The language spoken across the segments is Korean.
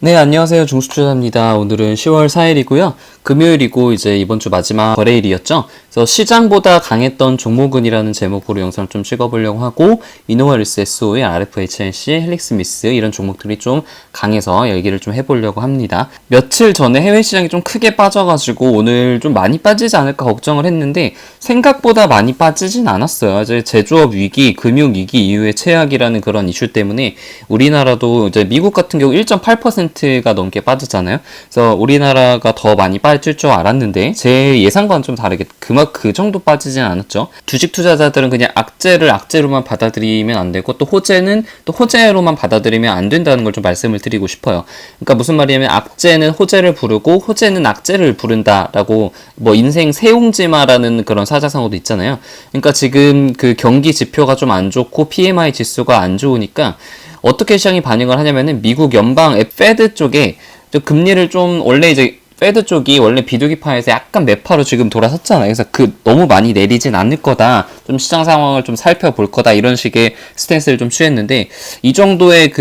네, 안녕하세요. 중수투자입니다. 오늘은 10월 4일이고요. 금요일이고 이제 이번 주 마지막 거래일이었죠. 그래서 시장보다 강했던 종목은이라는 제목으로 영상을 좀 찍어보려고 하고 이노화리스, SOE, RFHNC, 헬릭스미스 이런 종목들이 좀 강해서 얘기를 좀 해보려고 합니다. 며칠 전에 해외 시장이 좀 크게 빠져가지고 오늘 좀 많이 빠지지 않을까 걱정을 했는데 생각보다 많이 빠지진 않았어요. 이제 제조업 위기, 금융 위기 이후의 최악이라는 그런 이슈 때문에 우리나라도 이제 미국 같은 경우 1.8%가 넘게 빠졌잖아요. 그래서 우리나라가 더 많이 빠질 줄 알았는데 제 예상과는 좀 다르게 그 정도 빠지진 않았죠. 주식 투자자들은 그냥 악재를 악재로만 받아들이면 안 되고 또 호재는 또 호재로만 받아들이면 안 된다는 걸 좀 말씀을 드리고 싶어요. 그러니까 무슨 말이냐면 악재는 호재를 부르고 호재는 악재를 부른다라고 뭐 인생 세옹지마라는 그런 사자성어도 있잖아요. 그러니까 지금 그 경기 지표가 좀 안 좋고 PMI 지수가 안 좋으니까 어떻게 시장이 반응을 하냐면은 미국 연방 페드 쪽에 금리를 좀 원래 이제 페드 쪽이 원래 비둘기파에서 약간 매파로 지금 돌아섰잖아요. 그래서 너무 많이 내리진 않을 거다. 좀 시장 상황을 좀 살펴볼 거다. 이런 식의 스탠스를 좀 취했는데 이 정도의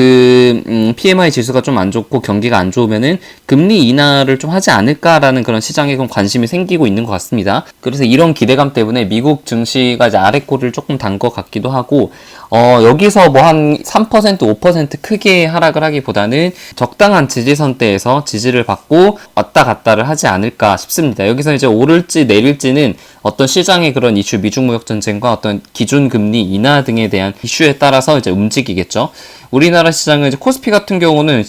PMI 지수가 좀 안 좋고 경기가 안 좋으면은 금리 인하를 좀 하지 않을까라는 그런 시장에 좀 관심이 생기고 있는 것 같습니다. 그래서 이런 기대감 때문에 미국 증시가 이제 아래꼬리를 조금 단 것 같기도 하고 여기서 뭐 한 3%, 5% 크게 하락을 하기보다는 적당한 지지선대에서 지지를 받고 왔다 갔다를 하지 않을까 싶습니다. 여기서 이제 오를지 내릴지는 어떤 시장의 그런 이슈, 미중 무역 전쟁과 어떤 기준금리 인하 등에 대한 이슈에 따라서 이제 움직이겠죠. 우리나라 시장은 이제 코스피 같은 경우는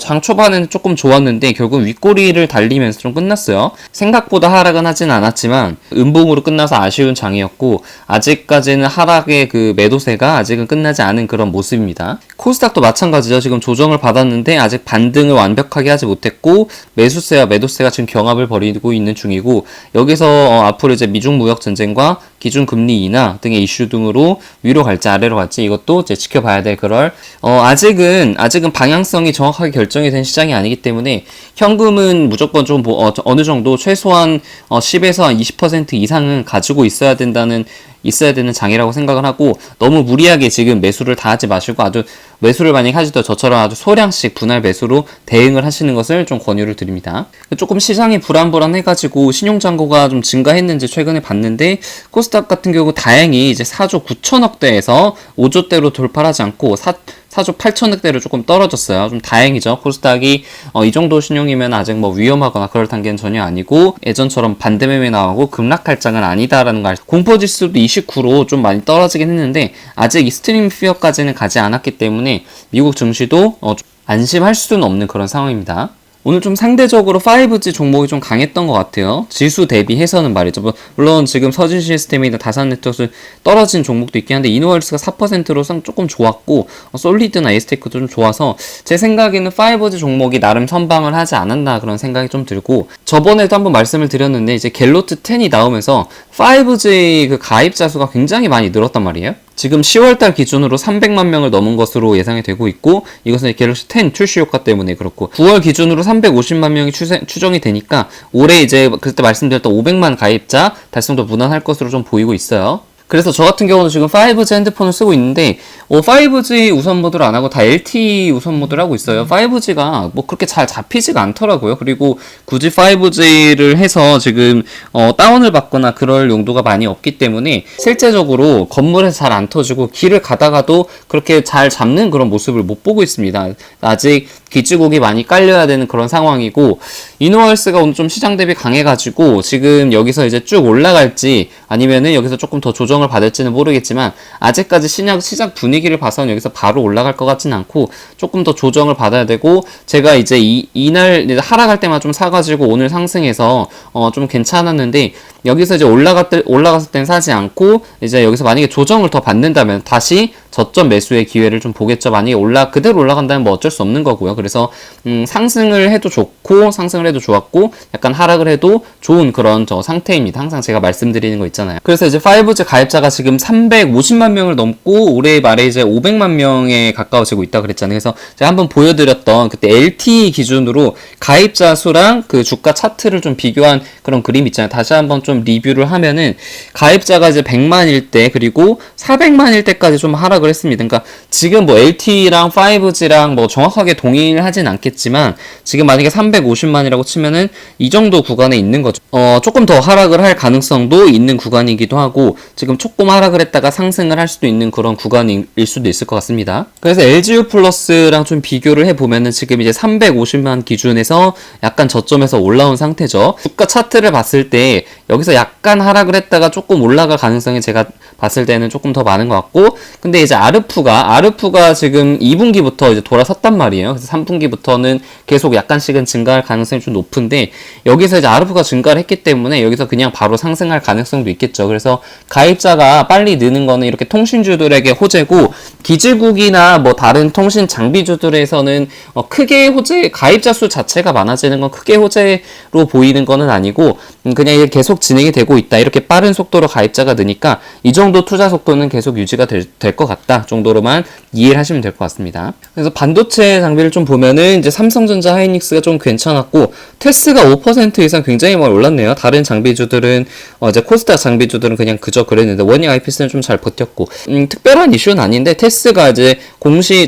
장 초반에는 조금 좋았는데 결국 윗꼬리를 달리면서 좀 끝났어요. 생각보다 하락은 하진 않았지만 음봉으로 끝나서 아쉬운 장이었고 아직까지는 하락의 그 매도세가 아직은 끝나지 않은 그런 모습입니다. 코스닥도 마찬가지죠. 지금 조정을 받았는데 아직 반등을 완벽하게 하지 못했고 매수세와 매도세가 지금 경합을 벌이고 있는 중이고 여기서 앞으로 이제 미중 무역 전쟁과 기준금리 인하 등의 이슈 등으로 위로 갈지 아래로 갈지 이것도 이제 지켜봐야 될 그럴 아직은 방향성이 정확하게 결정이 된 시장이 아니기 때문에 현금은 무조건 좀 어느 정도 최소한 10에서 20% 이상은 가지고 있어야 되는 장이라고 생각을 하고 너무 무리하게 지금 매수를 다 하지 마시고 아주 매수를 만약에 하시더 저처럼 아주 소량씩 분할 매수로 대응을 하시는 것을 좀 권유를 드립니다. 조금 시장이 불안해가지고 신용잔고가 좀 증가했는지 최근에 봤는데 코스닥 같은 경우 다행히 이제 4조 9천억대에서 5조대로 돌파하지 않고 4조 8천억대로 조금 떨어졌어요. 좀 다행이죠. 코스닥이 이 정도 신용이면 아직 뭐 위험하거나 그럴 단계는 전혀 아니고 예전처럼 반대매매 나오고 급락할 장은 아니다라는 걸 공포지수도 29로 좀 많이 떨어지긴 했는데 아직 익스트림 피어까지는 가지 않았기 때문에 미국 증시도 안심할 수는 없는 그런 상황입니다. 오늘 좀 상대적으로 5G 종목이 좀 강했던 것 같아요. 지수 대비해서는 말이죠. 물론 지금 서진 시스템이나 다산 네트워크 떨어진 종목도 있긴 한데 이노월스가 4%로 조금 좋았고 솔리드나 에이스테크도 좀 좋아서 제 생각에는 5G 종목이 나름 선방을 하지 않았나 그런 생각이 좀 들고 저번에도 한번 말씀을 드렸는데 이제 갤로트 10이 나오면서 5G 그 가입자 수가 굉장히 많이 늘었단 말이에요. 지금 10월달 기준으로 300만 명을 넘은 것으로 예상이 되고 있고 이것은 갤럭시 10 출시 효과 때문에 그렇고 9월 기준으로 350만 명이 추정이 되니까 올해 이제 그때 말씀드렸던 500만 가입자 달성도 무난할 것으로 좀 보이고 있어요. 그래서 저 같은 경우는 지금 5G 핸드폰을 쓰고 있는데 5G 우선 모드를 안 하고 다 LTE 우선 모드를 하고 있어요. 5G가 뭐 그렇게 잘 잡히지가 않더라고요. 그리고 굳이 5G를 해서 지금 다운을 받거나 그럴 용도가 많이 없기 때문에 실제적으로 건물에서 잘 안 터지고 길을 가다가도 그렇게 잘 잡는 그런 모습을 못 보고 있습니다. 아직 기지국이 많이 깔려야 되는 그런 상황이고 이노월스가 오늘 좀 시장 대비 강해가지고 지금 여기서 이제 쭉 올라갈지 아니면은 여기서 조금 더 조정을 받을지는 모르겠지만 아직까지 시장 분위기를 봐서는 여기서 바로 올라갈 것 같진 않고 조금 더 조정을 받아야 되고 제가 이제 이날 이제 하락할 때만 좀 사가지고 오늘 상승해서 좀 괜찮았는데 여기서 이제 올라갔을 땐 사지 않고 이제 여기서 만약에 조정을 더 받는다면 다시 저점 매수의 기회를 좀 보겠죠. 만약에 그대로 올라간다면 뭐 어쩔 수 없는 거고요. 그래서 상승을 해도 좋고 상승을 해도 좋았고 약간 하락을 해도 좋은 그런 상태입니다. 항상 제가 말씀드리는 거 있잖아요. 그래서 이제 5G 가입자가 지금 350만 명을 넘고 올해 말에 이제 500만 명에 가까워지고 있다 그랬잖아요. 그래서 제가 한번 보여드렸던 그때 LTE 기준으로 가입자 수랑 그 주가 차트를 좀 비교한 그런 그림 있잖아요. 다시 한번 좀 좀 리뷰를 하면은 가입자가 이제 100만일 때 그리고 400만일 때까지 좀 하락을 했습니다. 그러니까 지금 뭐 LTE랑 5G랑 뭐 정확하게 동일하진 않겠지만 지금 만약에 350만이라고 치면은 이 정도 구간에 있는 거죠. 조금 더 하락을 할 가능성도 있는 구간이기도 하고 지금 조금 하락을 했다가 상승을 할 수도 있는 그런 구간일 수도 있을 것 같습니다. 그래서 LGU 플러스랑 좀 비교를 해보면은 지금 이제 350만 기준에서 약간 저점에서 올라온 상태죠. 주가 차트를 봤을 때 여기서 약간 하락을 했다가 조금 올라갈 가능성이 제가 봤을 때는 조금 더 많은 것 같고, 근데 이제 아르프가 지금 2분기부터 이제 돌아섰단 말이에요. 그래서 3분기부터는 계속 약간씩은 증가할 가능성이 좀 높은데, 여기서 이제 아르프가 증가를 했기 때문에 여기서 그냥 바로 상승할 가능성도 있겠죠. 그래서 가입자가 빨리 느는 거는 이렇게 통신주들에게 호재고, 기지국이나 뭐 다른 통신 장비주들에서는 크게 호재, 가입자 수 자체가 많아지는 건 크게 호재로 보이는 거는 아니고, 그냥 이게 계속 진행이 되고 있다. 이렇게 빠른 속도로 가입자가 느니까 이 정도 투자 속도는 계속 유지가 될 것 같다 정도로만 이해를 하시면 될 것 같습니다. 그래서 반도체 장비를 좀 보면은 이제 삼성전자, 하이닉스가 좀 괜찮았고, 테스가 5% 이상 굉장히 많이 올랐네요. 다른 장비주들은 이제 코스닥 장비주들은 그냥 그저 그랬는데 원익 IPS는 좀 잘 버텼고, 특별한 이슈는 아닌데 테스가 이제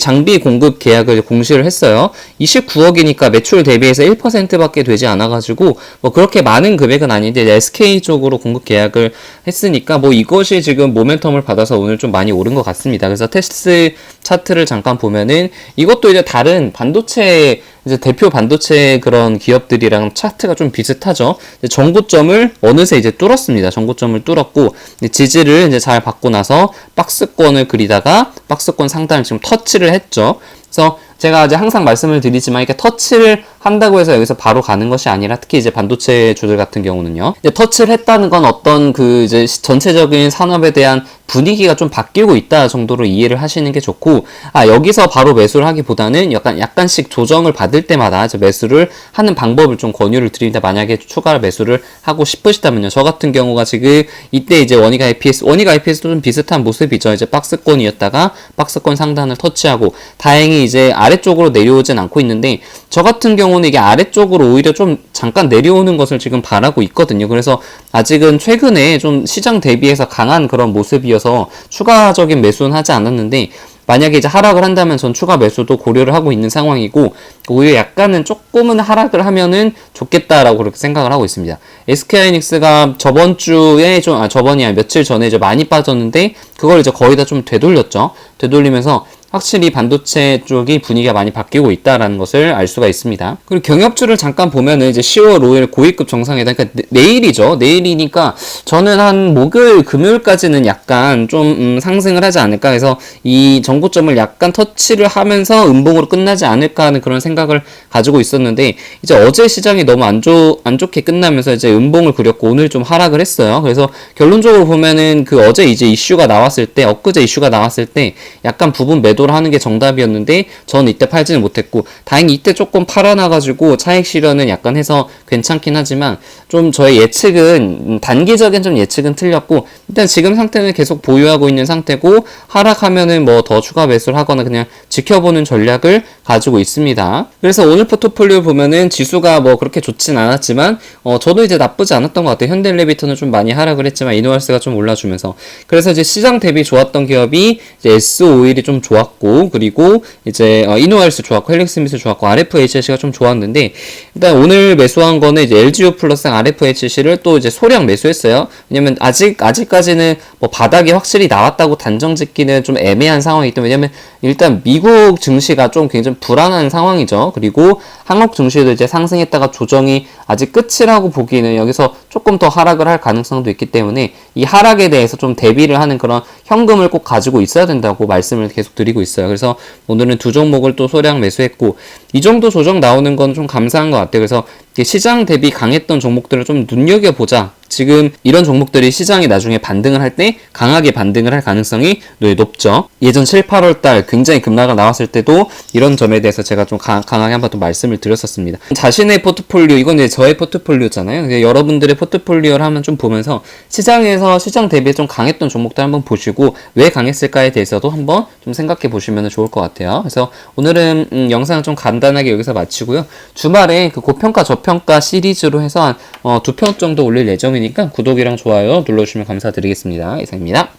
장비 공급 계약을 공시를 했어요. 29억이니까 매출 대비해서 1%밖에 되지 않아가지고 뭐 그렇게 많은 금액은 아닌데 SK 쪽으로 공급 계약을 했으니까 뭐 이것이 지금 모멘텀을 받아서 오늘 좀 많이 오른 것 같습니다. 그래서 테스 차트를 잠깐 보면은 이것도 이제 다른 반도체 이제 대표 반도체 그런 기업들이랑 차트가 좀 비슷하죠. 전고점을 어느새 이제 뚫었습니다. 전고점을 뚫었고 지지를 이제 잘 받고 나서 박스권을 그리다가 박스권 상단을 지금 터치를 했죠. 그래서 제가 이제 항상 말씀을 드리지만 이렇게 터치를 한다고 해서 여기서 바로 가는 것이 아니라 특히 이제 반도체 주들 같은 경우는요. 이제 터치를 했다는 건 어떤 그 이제 전체적인 산업에 대한 분위기가 좀 바뀌고 있다 정도로 이해를 하시는 게 좋고, 여기서 바로 매수를 하기보다는 약간씩 조정을 받을 때마다 이제 매수를 하는 방법을 좀 권유를 드립니다. 만약에 추가 매수를 하고 싶으시다면요. 저 같은 경우가 지금 이때 이제 원익 IPS도 좀 비슷한 모습이죠. 이제 박스권이었다가 박스권 상단을 터치하고 다행히 이제 아래쪽으로 내려오진 않고 있는데, 저 같은 경우는 이게 아래쪽으로 오히려 좀 잠깐 내려오는 것을 지금 바라고 있거든요. 그래서 아직은 최근에 좀 시장 대비해서 강한 그런 모습이어서 추가적인 매수는 하지 않았는데, 만약에 이제 하락을 한다면 전 추가 매수도 고려를 하고 있는 상황이고, 오히려 약간은 조금은 하락을 하면은 좋겠다라고 그렇게 생각을 하고 있습니다. SK하이닉스가 저번이 아니라 며칠 전에 이제 많이 빠졌는데 그걸 이제 거의 다 좀 되돌렸죠. 되돌리면서 확실히 반도체 쪽이 분위기가 많이 바뀌고 있다라는 것을 알 수가 있습니다. 그리고 경협주를 잠깐 보면은 이제 10월 5일 고위급 정상회담, 그러니까 내일이죠. 내일이니까 저는 한 목요일, 금요일까지는 약간 좀 상승을 하지 않을까 해서 이 전고점을 약간 터치를 하면서 음봉으로 끝나지 않을까 하는 그런 생각을 가지고 있었는데, 이제 어제 시장이 너무 안 좋게 끝나면서 이제 음봉을 그렸고 오늘 좀 하락을 했어요. 그래서 결론적으로 보면은 그 어제 이제 이슈가 나왔을 때, 엊그제 이슈가 나왔을 때 약간 부분 매도를 하는 게 정답이었는데 저는 이때 팔지는 못했고, 다행히 이때 조금 팔아놔가지고 차익 실현은 약간 해서 괜찮긴 하지만 좀 저의 예측은 단기적인 좀 예측은 틀렸고, 일단 지금 상태는 계속 보유하고 있는 상태고, 하락하면은 뭐 더 추가 매수를 하거나 그냥 지켜보는 전략을 가지고 있습니다. 그래서 오늘 포트폴리오 보면은 지수가 뭐 그렇게 좋진 않았지만 저도 이제 나쁘지 않았던 것 같아요. 현대일리베이터는 좀 많이 하락을 했지만 이노알스가 좀 올라주면서, 그래서 이제 시장 대비 좋았던 기업이 이제 S51이 좀 좋았고, 그리고 이제 이노알스 좋았고, 헬릭스미스 좋았고, RFHC가 좀 좋았는데, 일단 오늘 매수한 거는 이제 LGU 플러스랑 RFHC를 또 이제 소량 매수했어요. 왜냐면 아직까지는 뭐 바닥이 확실히 나왔다고 단정 짓기는 좀 애매한 상황이기 때문에, 왜냐면 일단 미국 증시가 좀 굉장히 불안한 상황이죠. 그리고 한국 증시도 이제 상승했다가 조정이 아직 끝이라고 보기에는 여기서 조금 더 하락을 할 가능성도 있기 때문에 이 하락에 대해서 좀 대비를 하는 그런 현금을 꼭 가지고 있어야 된다고 말씀을 계속 드리고 있어요. 그래서 오늘은 두 종목을 또 소량 매수했고, 이 정도 조정 나오는 건 좀 감사한 것 같아요. 그래서 시장 대비 강했던 종목들을 좀 눈여겨보자. 지금 이런 종목들이 시장이 나중에 반등을 할 때 강하게 반등을 할 가능성이 높죠. 예전 7, 8월 달 굉장히 급락을 나왔을 때도 이런 점에 대해서 제가 좀 강하게 한번 또 말씀을 드렸었습니다. 자신의 포트폴리오, 이건 이제 저의 포트폴리오잖아요. 여러분들의 포트폴리오를 한번 좀 보면서 시장에서 시장 대비에 좀 강했던 종목들 한번 보시고 왜 강했을까에 대해서도 한번 좀 생각해 보시면 좋을 것 같아요. 그래서 오늘은 영상 좀 간단하게 여기서 마치고요. 주말에 그 고평가 저평가 시리즈로 해서 한 2편 정도 올릴 예정입니다. 부탁드리니까 구독이랑 좋아요 눌러주시면 감사드리겠습니다. 이상입니다.